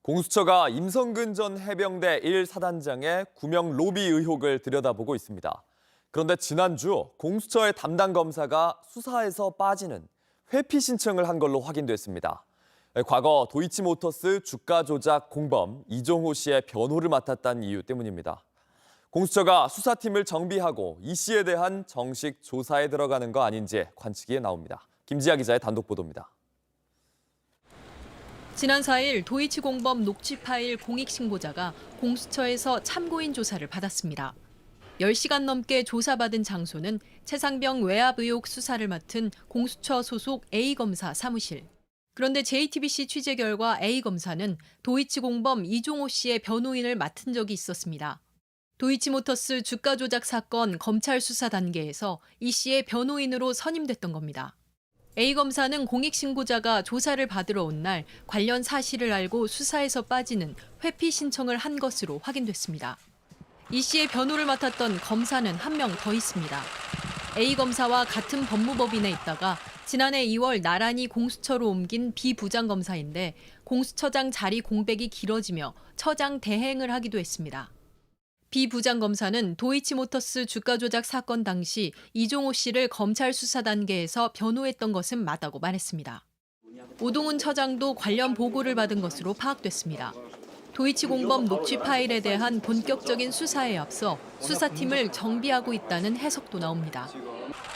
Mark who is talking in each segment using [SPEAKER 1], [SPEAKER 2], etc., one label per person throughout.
[SPEAKER 1] 공수처가 임성근 전 해병대 1사단장의 구명 로비 의혹을 들여다보고 있습니다. 그런데 지난주 공수처의 담당 검사가 수사에서 빠지는 회피 신청을 한 걸로 확인됐습니다. 과거 도이치모터스 주가 조작 공범 이종호 씨의 변호를 맡았다는 이유 때문입니다. 공수처가 수사팀을 정비하고 이 씨에 대한 정식 조사에 들어가는 거 아닌지 관측이 나옵니다. 김지아 기자의 단독 보도입니다.
[SPEAKER 2] 지난 4일 도이치 공범 녹취 파일 공익 신고자가 공수처에서 참고인 조사를 받았습니다. 10시간 넘게 조사받은 장소는 최상병 외압 의혹 수사를 맡은 공수처 소속 A검사 사무실. 그런데 JTBC 취재 결과 A검사는 도이치 공범 이종호 씨의 변호인을 맡은 적이 있었습니다. 도이치모터스 주가 조작 사건 검찰 수사 단계에서 이 씨의 변호인으로 선임됐던 겁니다. A검사는 공익신고자가 조사를 받으러 온 날 관련 사실을 알고 수사에서 빠지는 회피 신청을 한 것으로 확인됐습니다. 이 씨의 변호를 맡았던 검사는 한 명 더 있습니다. A검사와 같은 법무법인에 있다가 지난해 2월 나란히 공수처로 옮긴 B 부장검사인데 공수처장 자리 공백이 길어지며 처장 대행을 하기도 했습니다. B 부장검사는 도이치모터스 주가 조작 사건 당시 이종호 씨를 검찰 수사 단계에서 변호했던 것은 맞다고 말했습니다. 오동훈 처장도 관련 보고를 받은 것으로 파악됐습니다. 도이치 공범 녹취 파일에 대한 본격적인 수사에 앞서 수사팀을 정비하고 있다는 해석도 나옵니다.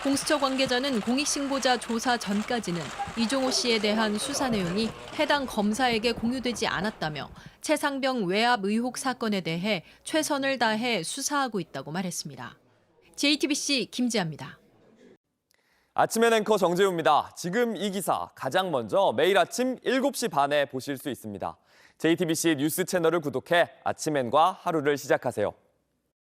[SPEAKER 2] 공수처 관계자는 공익신고자 조사 전까지는 이종호 씨에 대한 수사 내용이 해당 검사에게 공유되지 않았다며 최상병 외압 의혹 사건에 대해 최선을 다해 수사하고 있다고 말했습니다. JTBC 김지아입니다.
[SPEAKER 1] 아침엔 앵커 정재우입니다. 지금 이 기사 가장 먼저 매일 아침 7시 반에 보실 수 있습니다. JTBC 뉴스 채널을 구독해 아침엔과 하루를 시작하세요.